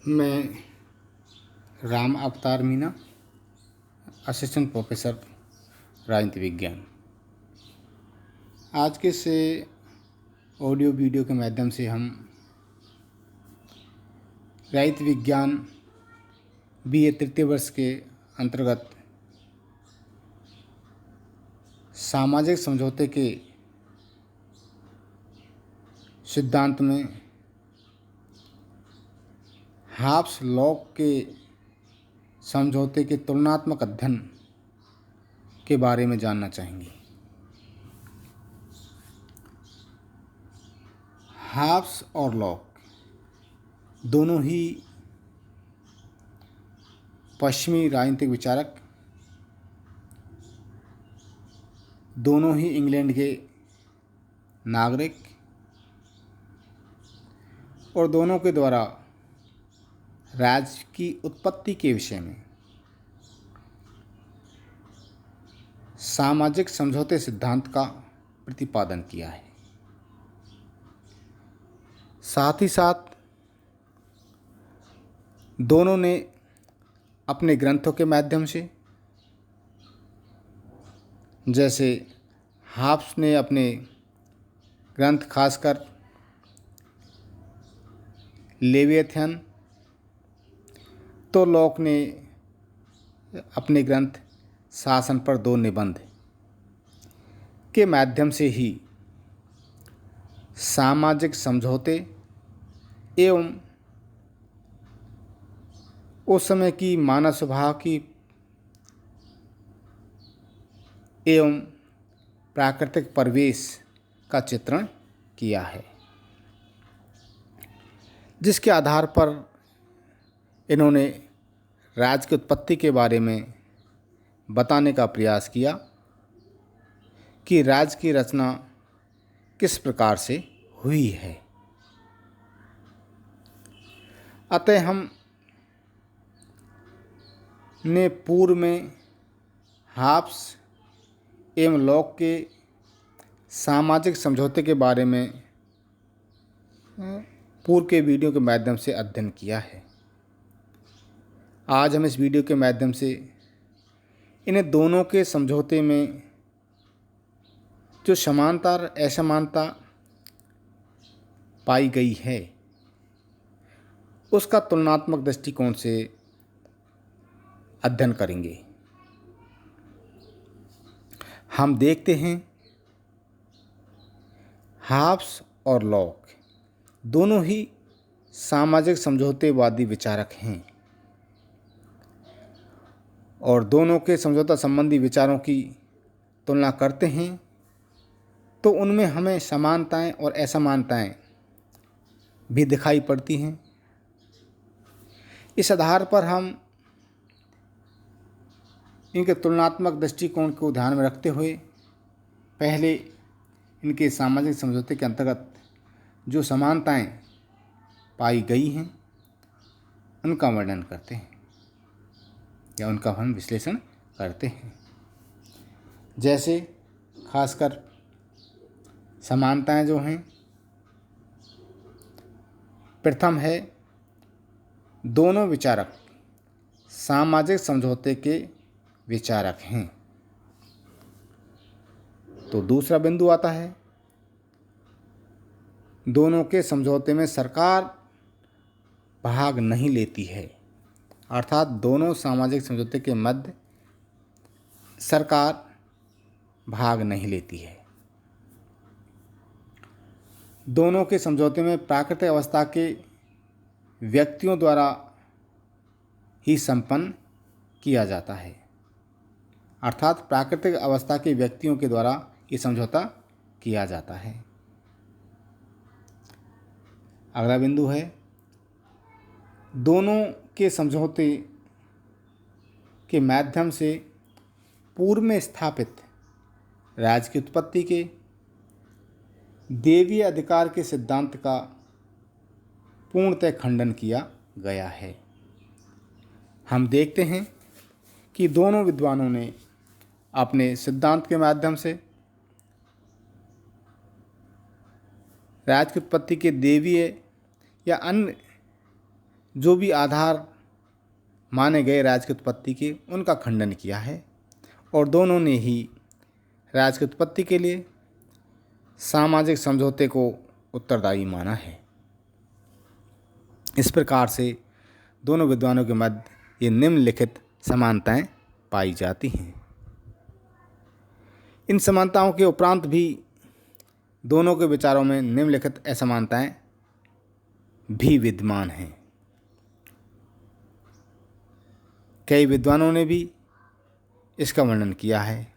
मैं राम अवतार Meena, assistant professor राजनीति विज्ञान। आज के से ऑडियो वीडियो के माध्यम से हम राजनीति विज्ञान बीए तृतीय वर्ष के अंतर्गत सामाजिक समझौते के सिद्धांत में हाब्स लॉक के समझौते के तुलनात्मक अध्ययन के बारे में जानना चाहेंगे। हाब्स और लॉक दोनों ही पश्चिमी राजनीतिक विचारक, दोनों ही इंग्लैंड के नागरिक और दोनों के द्वारा राज्य की उत्पत्ति के विषय में सामाजिक समझौते सिद्धांत का प्रतिपादन किया है। साथ ही साथ दोनों ने अपने ग्रंथों के माध्यम से, जैसे हाब्स ने अपने ग्रंथ खासकर लेवियथन, तो लॉक ने अपने ग्रंथ शासन पर 2 निबंध के माध्यम से ही सामाजिक समझौते एवं उस समय की मानव स्वभाव की एवं प्राकृतिक परिवेश का चित्रण किया है, जिसके आधार पर इन्होंने राज्य की उत्पत्ति के बारे में बताने का प्रयास किया कि राज्य की रचना किस प्रकार से हुई है। अतः हम ने पूर्व में हाब्स एवं लॉक के सामाजिक समझौते के बारे में पूर्व के वीडियो के माध्यम से अध्ययन किया है। आज हम इस वीडियो के माध्यम से इन्हें दोनों के समझौते में जो समानता और असमानता पाई गई है, उसका तुलनात्मक दृष्टिकोण से अध्ययन करेंगे। हम देखते हैं हाब्स और लॉक दोनों ही सामाजिक समझौतेवादी विचारक हैं और दोनों के समझौता संबंधी विचारों की तुलना करते हैं तो उनमें हमें समानताएं और असमानताएं भी दिखाई पड़ती हैं। इस आधार पर हम इनके तुलनात्मक दृष्टिकोण को ध्यान में रखते हुए पहले इनके सामाजिक समझौते के अंतर्गत जो समानताएं पाई गई हैं उनका वर्णन करते हैं या उनका हम विश्लेषण करते हैं। जैसे खासकर समानताएं जो हैं, प्रथम है दोनों विचारक सामाजिक समझौते के विचारक हैं। तो दूसरा बिंदु आता है दोनों के समझौते में सरकार भाग नहीं लेती है, अर्थात दोनों सामाजिक समझौते के मध्य सरकार भाग नहीं लेती है। दोनों के समझौते में प्राकृतिक अवस्था के व्यक्तियों द्वारा ही संपन्न किया जाता है, अर्थात प्राकृतिक अवस्था के व्यक्तियों के द्वारा ये समझौता किया जाता है। अगला बिंदु है दोनों के समझौते के माध्यम से पूर्व में स्थापित राज्य की उत्पत्ति के देवीय अधिकार के सिद्धांत का पूर्णतः खंडन किया गया है। हम देखते हैं कि दोनों विद्वानों ने अपने सिद्धांत के माध्यम से राज्य की उत्पत्ति के देवीय या अन्य जो भी आधार माने गए राज्य की उत्पत्ति के, उनका खंडन किया है और दोनों ने ही राज्य की उत्पत्ति के लिए सामाजिक समझौते को उत्तरदायी माना है। इस प्रकार से दोनों विद्वानों के मध्य ये निम्नलिखित समानताएं पाई जाती हैं। इन समानताओं के उपरांत भी दोनों के विचारों में निम्नलिखित असमानताएं भी विद्यमान हैं। कई विद्वानों ने भी इसका वर्णन किया है।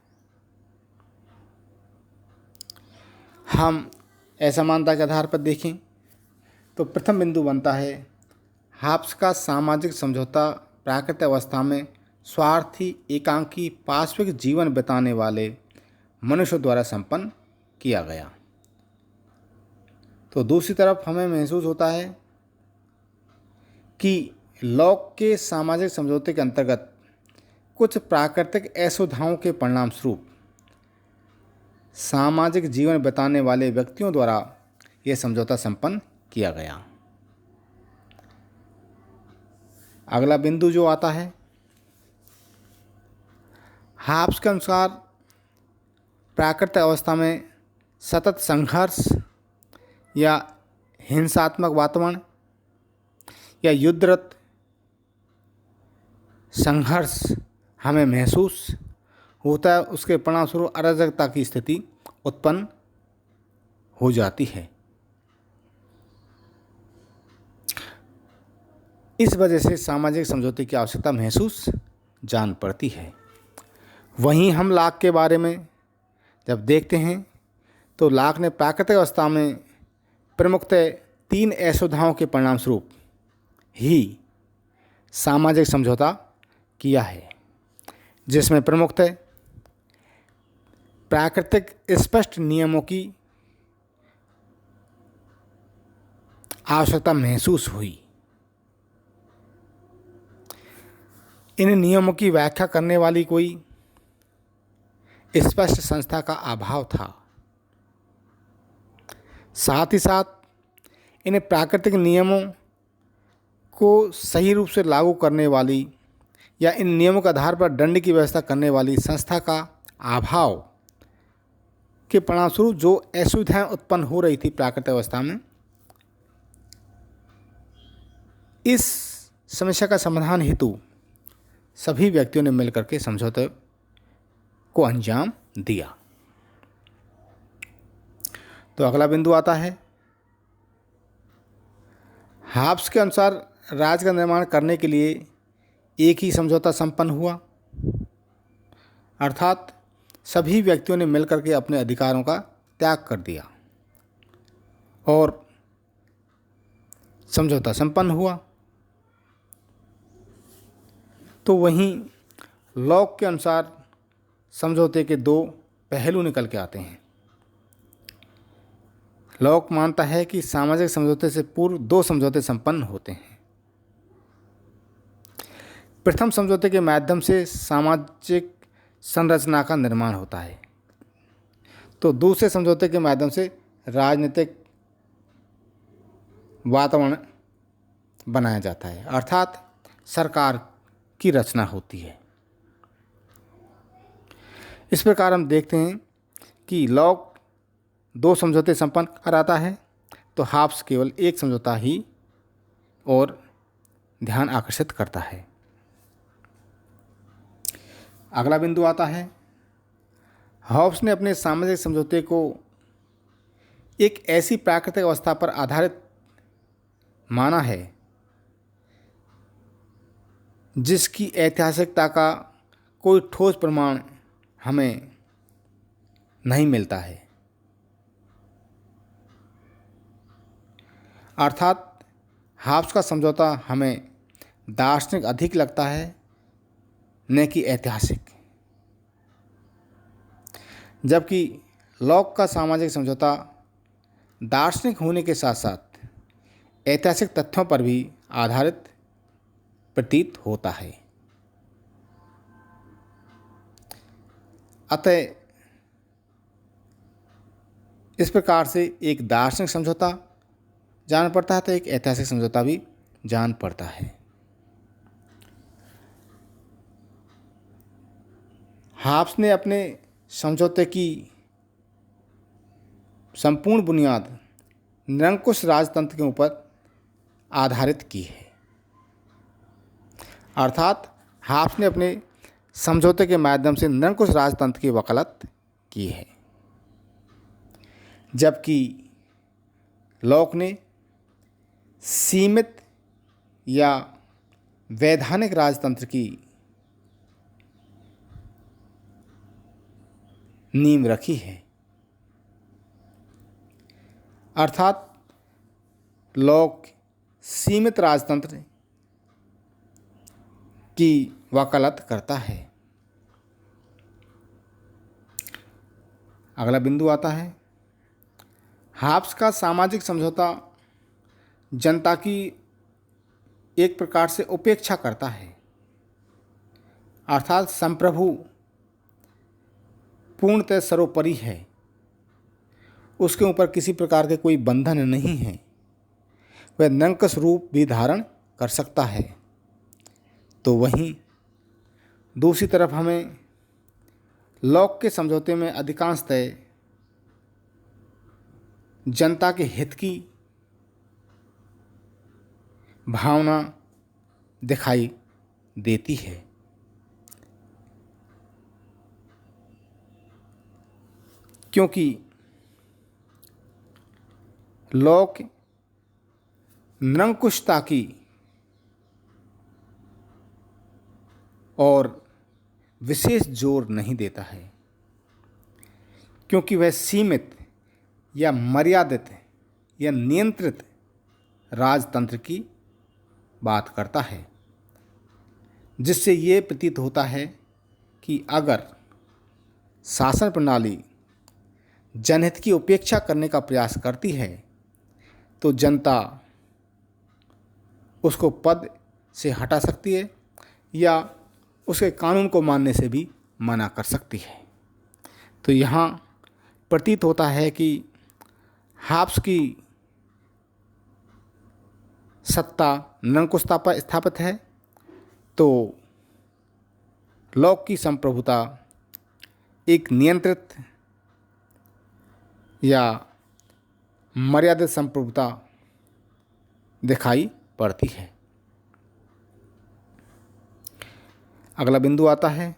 हम असमानता के आधार पर देखें तो प्रथम बिंदु बनता है हाब्स का सामाजिक समझौता प्राकृतिक अवस्था में स्वार्थी, एकांकी, पार्श्विक जीवन बिताने वाले मनुष्यों द्वारा संपन्न किया गया। तो दूसरी तरफ हमें महसूस होता है कि लॉक के सामाजिक समझौते के अंतर्गत कुछ प्राकृतिक असुविधाओं के परिणाम स्वरूप सामाजिक जीवन बिताने वाले व्यक्तियों द्वारा यह समझौता संपन्न किया गया। अगला बिंदु जो आता है, हाब्स के अनुसार प्राकृतिक अवस्था में सतत संघर्ष या हिंसात्मक वातावरण या युद्धरत संघर्ष हमें महसूस होता है, उसके परिणामस्वरूप अराजकता की स्थिति उत्पन्न हो जाती है। इस वजह से सामाजिक समझौते की आवश्यकता महसूस जान पड़ती है। वहीं हम लाक के बारे में जब देखते हैं तो लाक ने प्राकृतिक अवस्था में प्रमुखतः 3 असुविधाओं के परिणाम स्वरूप ही सामाजिक समझौता किया है, जिसमें प्रमुखतः प्राकृतिक स्पष्ट नियमों की आवश्यकता महसूस हुई। इन नियमों की व्याख्या करने वाली कोई स्पष्ट संस्था का अभाव था। साथ ही साथ इन प्राकृतिक नियमों को सही रूप से लागू करने वाली या इन नियमों के आधार पर दंड की व्यवस्था करने वाली संस्था का अभाव के परिणामस्वरूप जो असुविधाएं उत्पन्न हो रही थी प्राकृतिक अवस्था में, इस समस्या का समाधान हेतु सभी व्यक्तियों ने मिलकर के समझौते को अंजाम दिया। तो अगला बिंदु आता है, हाब्स के अनुसार राज्य का निर्माण करने के लिए एक ही समझौता संपन्न हुआ, अर्थात सभी व्यक्तियों ने मिलकर के अपने अधिकारों का त्याग कर दिया और समझौता संपन्न हुआ। तो वहीं लॉक के अनुसार समझौते के 2 पहलू निकल के आते हैं। लॉक मानता है कि सामाजिक समझौते से पूर्व 2 समझौते संपन्न होते हैं। प्रथम समझौते के माध्यम से सामाजिक संरचना का निर्माण होता है, तो दूसरे समझौते के माध्यम से राजनीतिक वातावरण बनाया जाता है, अर्थात सरकार की रचना होती है। इस प्रकार हम देखते हैं कि लॉक 2 समझौते संपन्न कराता है, तो हाब्स केवल 1 समझौता ही और ध्यान आकर्षित करता है। अगला बिंदु आता है, हॉब्स ने अपने सामाजिक समझौते को एक ऐसी प्राकृतिक अवस्था पर आधारित माना है जिसकी ऐतिहासिकता का कोई ठोस प्रमाण हमें नहीं मिलता है। अर्थात हाब्स का समझौता हमें दार्शनिक अधिक लगता है, न कि ऐतिहासिक, जबकि लॉक का सामाजिक समझौता दार्शनिक होने के साथ साथ ऐतिहासिक तथ्यों पर भी आधारित प्रतीत होता है। अतः इस प्रकार से एक दार्शनिक समझौता जान पड़ता है, तो एक ऐतिहासिक समझौता भी जान पड़ता है। हाब्स ने अपने समझौते की संपूर्ण बुनियाद निरंकुश राजतंत्र के ऊपर आधारित की है। अर्थात हाब्स ने अपने समझौते के माध्यम से निरंकुश राजतंत्र की वकालत की है, जबकि लॉक ने सीमित या वैधानिक राजतंत्र की नींव रखी है। अर्थात लॉक सीमित राजतंत्र की वकालत करता है। अगला बिंदु आता है, हाब्स का सामाजिक समझौता जनता की एक प्रकार से उपेक्षा करता है। अर्थात संप्रभु पूर्णतः सर्वोपरि है, उसके ऊपर किसी प्रकार के कोई बंधन नहीं है, वह निरंकुश रूप भी धारण कर सकता है। तो वहीं दूसरी तरफ हमें लॉक के समझौते में अधिकांशतः जनता के हित की भावना दिखाई देती है। क्योंकि लॉक निरंकुशता की और विशेष जोर नहीं देता है, क्योंकि वह सीमित या मर्यादित या नियंत्रित राजतंत्र की बात करता है, जिससे ये प्रतीत होता है कि अगर शासन प्रणाली जनहित की उपेक्षा करने का प्रयास करती है तो जनता उसको पद से हटा सकती है या उसके कानून को मानने से भी मना कर सकती है। तो यहाँ प्रतीत होता है कि हाब्स की सत्ता निरंकुशता पर स्थापित है, तो लॉक की संप्रभुता एक नियंत्रित या मर्यादित संप्रभुता दिखाई पड़ती है। अगला बिंदु आता है,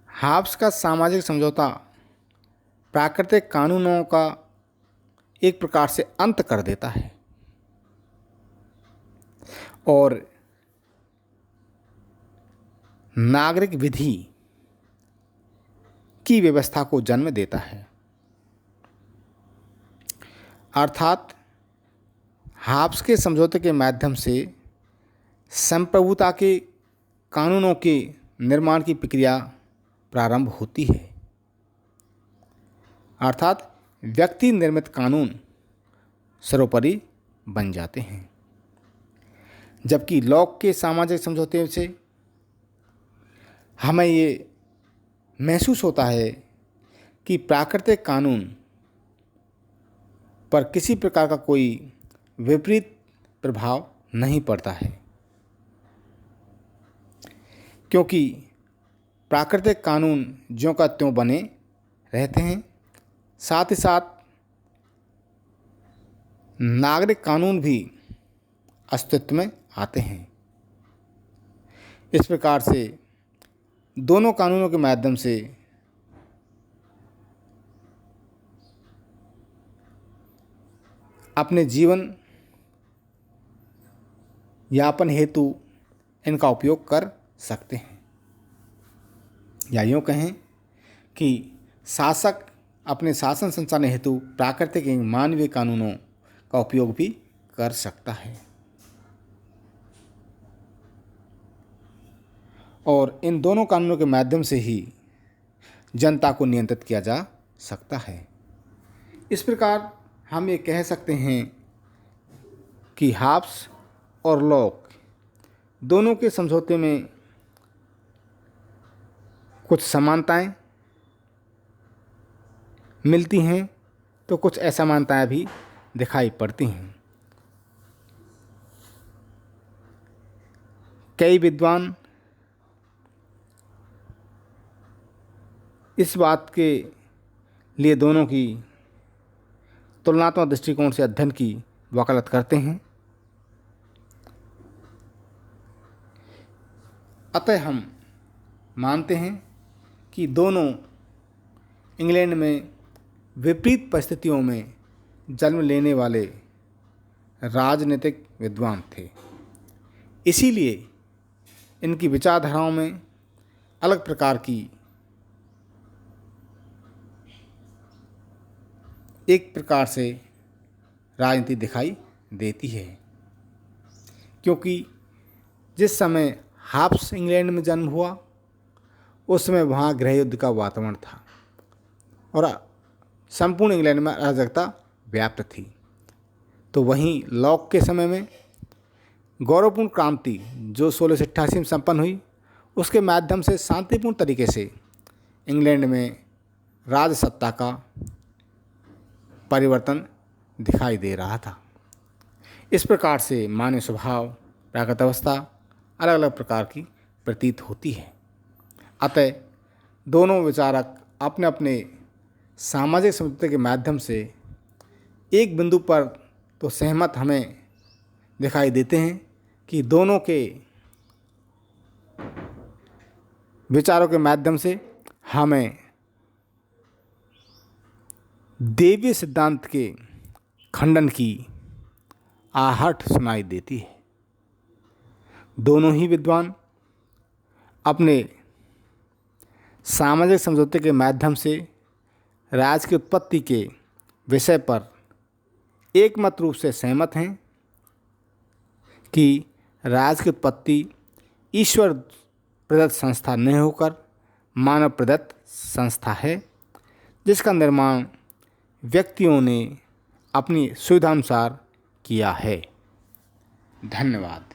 हाब्स का सामाजिक समझौता प्राकृतिक कानूनों का एक प्रकार से अंत कर देता है और नागरिक विधि की व्यवस्था को जन्म देता है। अर्थात हाब्स के समझौते के माध्यम से संप्रभुता के कानूनों के निर्माण की प्रक्रिया प्रारंभ होती है। अर्थात व्यक्ति निर्मित कानून सर्वोपरि बन जाते हैं, जबकि लॉक के सामाजिक समझौते से हमें ये महसूस होता है कि प्राकृतिक कानून पर किसी प्रकार का कोई विपरीत प्रभाव नहीं पड़ता है, क्योंकि प्राकृतिक कानून ज्यों का त्यों बने रहते हैं। साथ ही साथ नागरिक कानून भी अस्तित्व में आते हैं। इस प्रकार से दोनों कानूनों के माध्यम से अपने जीवन यापन हेतु इनका उपयोग कर सकते हैं, या यूँ कहें कि शासक अपने शासन संचालन हेतु प्राकृतिक एवं मानवीय कानूनों का उपयोग भी कर सकता है और इन दोनों कानूनों के माध्यम से ही जनता को नियंत्रित किया जा सकता है। इस प्रकार हम ये कह सकते हैं कि हाब्स और लॉक दोनों के समझौते में कुछ समानताएं मिलती हैं तो कुछ असमानताएं भी दिखाई पड़ती हैं। कई विद्वान इस बात के लिए दोनों की तुलनात्मक दृष्टिकोण से अध्ययन की वकालत करते हैं। अतः हम मानते हैं कि दोनों इंग्लैंड में विपरीत परिस्थितियों में जन्म लेने वाले राजनीतिक विद्वान थे। इसीलिए इनकी विचारधाराओं में अलग प्रकार की एक प्रकार से राजनीति दिखाई देती है, क्योंकि जिस समय हाब्स इंग्लैंड में जन्म हुआ उस समय वहाँ गृह युद्ध का वातावरण था और संपूर्ण इंग्लैंड में अराजकता व्याप्त थी। तो वहीं लॉक के समय में गौरवपूर्ण क्रांति जो 1688 में संपन्न हुई, उसके माध्यम से शांतिपूर्ण तरीके से इंग्लैंड में राजसत्ता का परिवर्तन दिखाई दे रहा था। इस प्रकार से मानव स्वभाव, प्राकृत अवस्था अलग अलग प्रकार की प्रतीत होती है। अतः दोनों विचारक अपने अपने सामाजिक समझौते के माध्यम से एक बिंदु पर तो सहमत हमें दिखाई देते हैं कि दोनों के विचारों के माध्यम से हमें दैवीय सिद्धांत के खंडन की आहट सुनाई देती है। दोनों ही विद्वान अपने सामाजिक समझौते के माध्यम से राज की उत्पत्ति के विषय पर एकमत रूप से सहमत हैं कि राज की उत्पत्ति ईश्वर प्रदत्त संस्था नहीं होकर मानव प्रदत्त संस्था है, जिसका निर्माण व्यक्तियों ने अपनी सुविधानुसार किया है। धन्यवाद।